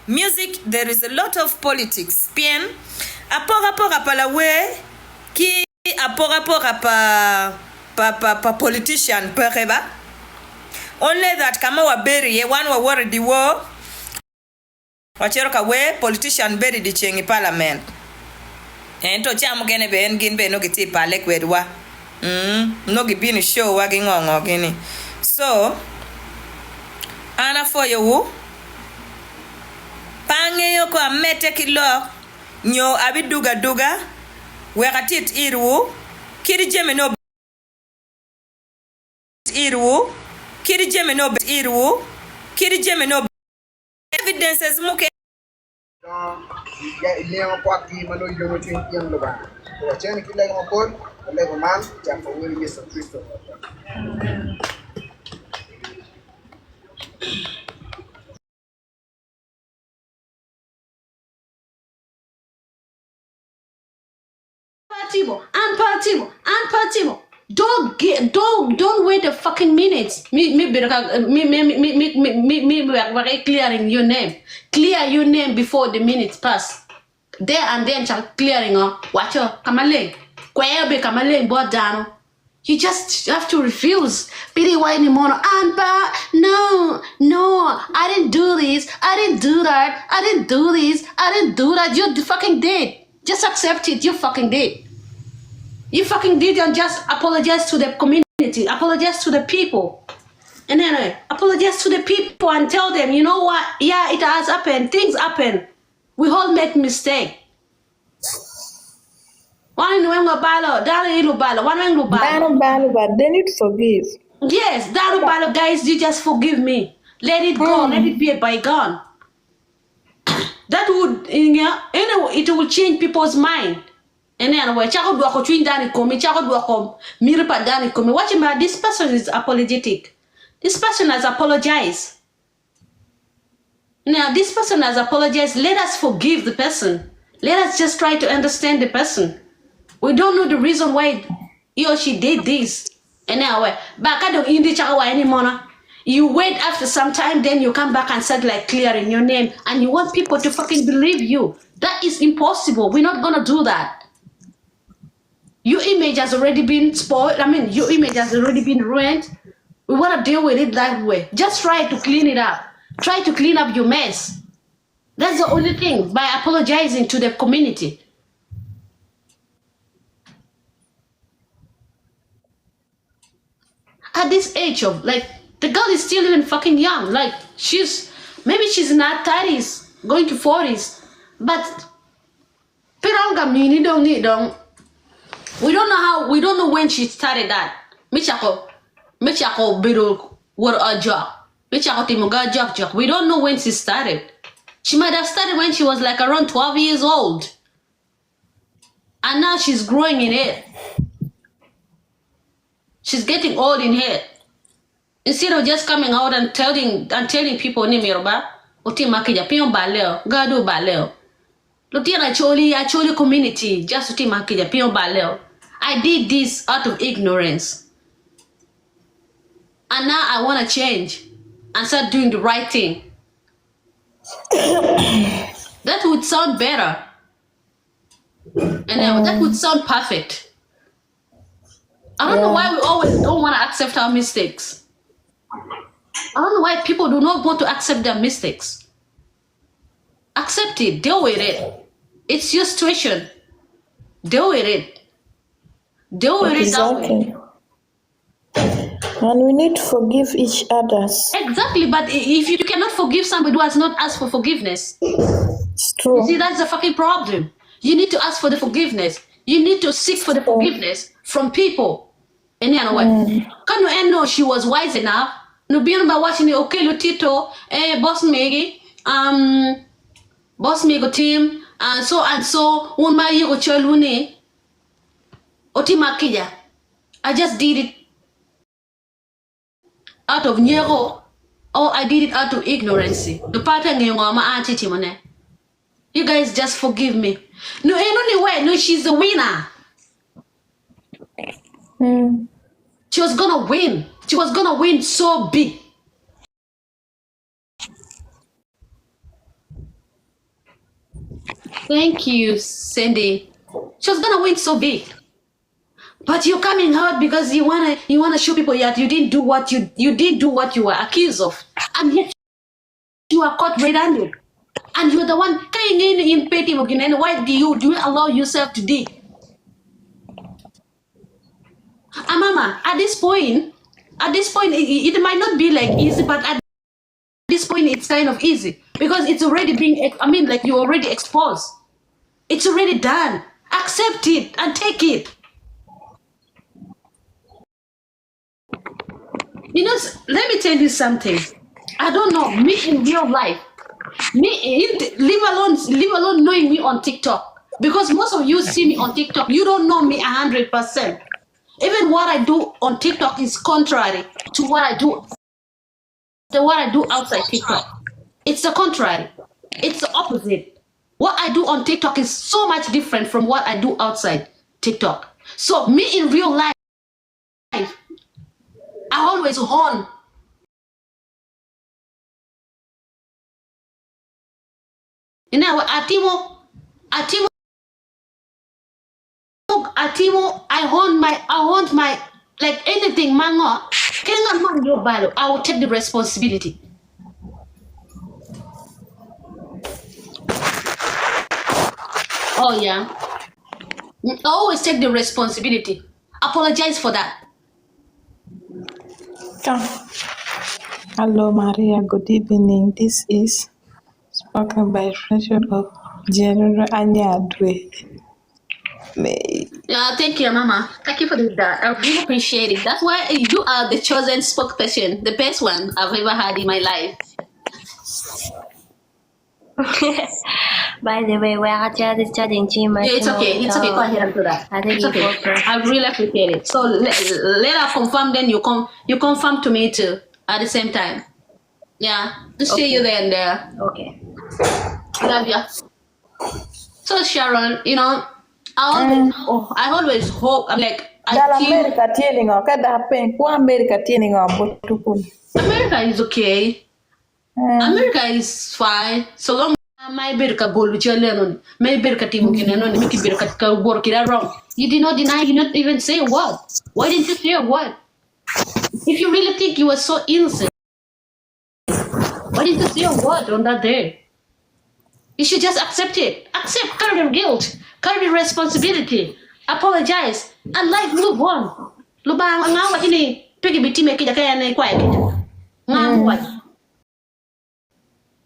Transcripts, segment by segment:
music, there is a lot of politics. Bien, rapport à la way qui rapport à pa politician pereba. Only that kama wa bury one wa worry the war. Wachero ka we politician bury the chengi parliament. Ento chamu gene be engin be no giti pale kwedwa. No gibini show wagi ngongo gini. So ana for you pange yo ko amete kilo nyo abiduga duga wekatit irwu kiri jeme no irwu kiri jeme no irwu kiri jeme no evidences muke ya ileng kwa ki mano yono tin yang loba to chen ki leng ko leng man ja ko wori Yesu Kristo. Antimo. Don't wait a fucking minute. Me clearing your name. Clear your name before the minutes pass. There and then clearing watch your kamale. Kwebe kamale bodano. You just have to refuse. Pity why anymore? Anpa, no, I didn't do this. I didn't do that. I didn't do this. I didn't do that. You fucking did. Just accept it. You fucking did. You fucking did and just apologize to the community. Apologize to the people. And then apologize to the people and tell them, you know what? Yeah, it has happened. Things happen. We all make mistakes. One wengo balo, dalo ilu balo, one wengo balo. But they need to forgive. Yes, dalo balo, guys, you just forgive me. Let it go, let it be a bygone. That would, it will change people's mind. And then when chako dwa ko twin dani komi, chako dwa ko miripa dani komi. Watch him, this person is apologetic. This person has apologized. Now, this person has apologized. Let us forgive the person. Let us just try to understand the person. We don't know the reason why he or she did this. And now, back I don't indi chakawa anymore. You wait after some time, then you come back and start like clearing your name, and you want people to fucking believe you. That is impossible. We're not gonna do that. Your image has already been spoiled. I mean, your image has already been ruined. We wanna deal with it that way. Just try to clean it up. Try to clean up your mess. That's the only thing, by apologizing to the community. At this age of, like, the girl is still even fucking young. Like, maybe she's in her 30s, going to 40s. But, we don't know when she started that. Michako biro war a job. Michako timoga job. We don't know when she started. She might have started when she was like around 12 years old. And now she's growing in it. She's getting old in here. Instead of just coming out and telling people ni miroba, oti makija pion baleo, gado baleo. Lutia Acholi community, just oti makija pion baleo. I did this out of ignorance. And now I want to change and start doing the right thing. That would sound better. And that would sound perfect. I don't know why we always don't want to accept our mistakes. I don't know why people do not want to accept their mistakes. Accept it. Deal with it. It's your situation. Deal with it. Deal with it that way. And we need to forgive each other. Exactly, but if you cannot forgive somebody who has not asked for forgiveness, it's true. You see, that's the fucking problem. You need to ask for the forgiveness. You need to seek for the forgiveness from people. Any other way. Can you know she was wise enough? No be about watching the okay Lutito, boss Maggie, boss Mego team, and so one my you cholune Otimakija. I just did it out of nyero, or I did it out of ignorance. The pattern you my auntie Timone. You guys just forgive me. No, anyway, no, she's the winner. She was gonna win. She was gonna win so big. Thank you, Cindy. She was gonna win so big. But you're coming out because you wanna show people that you didn't do what you did do what you were accused of. And yet you are caught red-handed. And you're the one crying in petty and why do you allow yourself to dig? Mama, at this point, it might not be like easy, but at this point it's kind of easy because it's already being, I mean, like you already exposed. It's already done. Accept it and take it. You know, let me tell you something. I don't know, me in real life, leave alone knowing me on TikTok. Because most of you see me on TikTok, you don't know me 100%. Even what I do on TikTok is contrary to what I do outside TikTok. It's the contrary. It's the opposite. What I do on TikTok is so much different from what I do outside TikTok. So me in real life, I always hone. You know, Atimo, I haunt my, like anything, mango. I will take the responsibility. Oh yeah. I always take the responsibility. Apologize for that. Hello, Maria. Good evening. This is spoken by pressure of General Anyadwe. Yeah, thank you, Mama. Thank you for that. I really appreciate it. That's why you are the chosen spokesperson, the best one I've ever had in my life. By the way, we are just studying Gimara. Yeah, it's okay. It's okay. Go ahead and do that. It's okay. I really appreciate it. So let her confirm. Then you confirm to me too at the same time. Yeah, to see you there and there. Okay. Love ya. So Sharon, you know, I always hope. I'm like, I feel America tieni ngo kada pen kwa America tieni ngo Batuku. America is okay. America is fine so long my berka bolu chalenon my berka timu kinenon miki berka ka work it wrong. You did not deny, you not even say a word. Why didn't you say a word? If you really think you were so innocent, why didn't you say a word on that day? You should just accept it. Accept, carry your guilt, carry responsibility, apologize, and life move on. Lubang ngawa ini pigi bitime kija kaya na kwa kija. Ngawa.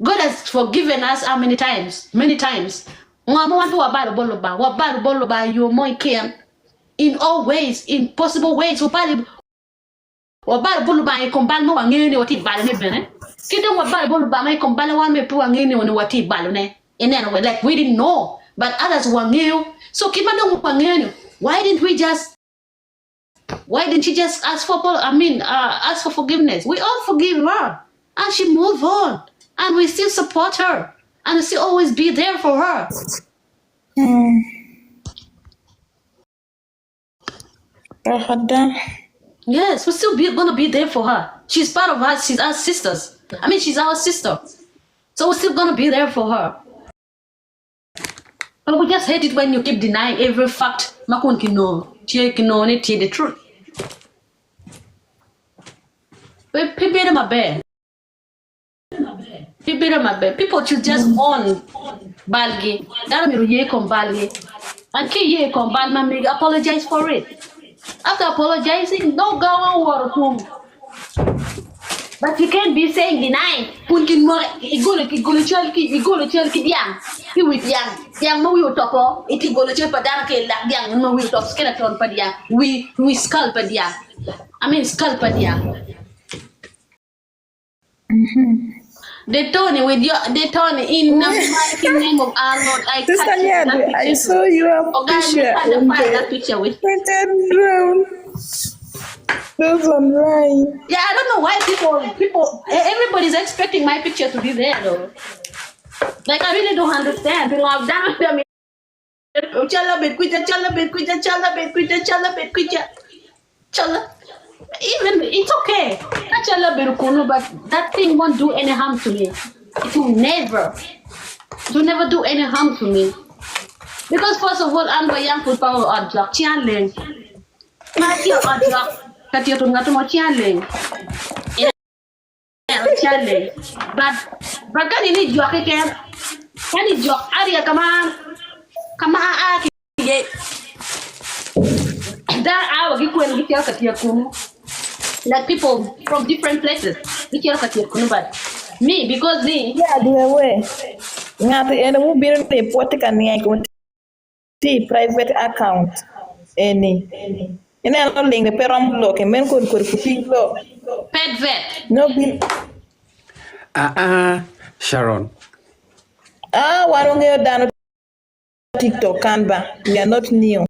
God has forgiven us how many times? Many times. You more care in all ways, in possible ways. Anyway, like we didn't know, but others were new. So why didn't she just ask for ask for forgiveness? We all forgive her, and she moved on. And we still support her. And we still always be there for her. Yes, we're still gonna be there for her. She's part of us. She's our sisters. She's our sister. So we're still gonna be there for her. But we just hate it when you keep denying every fact. Makun kino, the truth. People should just own Balgi. And apologize for it. After apologizing, don't go on war home. But you can't be saying denying. Punkin mo igolo chalki diang. He with yang no will talk. It igolo chal padana ke lang diang no will talk skeleton padia. We scalp padia. Scalp padia. They turn in the mighty name of our Lord. I saw your picture. That picture with those online. Yeah, I don't know why people everybody's expecting my picture to be there though. Like I really don't understand. I've done them. Even it's okay. But that thing won't do any harm to me. It will never do any harm to me. Because first of all, I'm young for power or drug challenge. Party or drug, that you're going to challenge. Challenge. But can you need joke again? Can you joke? Aria, come on. Come on, that hour, you can get your kunu. Like people from different places, get your kunu, but me, because me. Yeah, the way. Ngati ene mu biru ne pote kan ngai ko ti private account any. Ina no link the peram block men ko kupi lo. Pet vet. No bill. Sharon. Warunge dano TikTok canva. We are not new.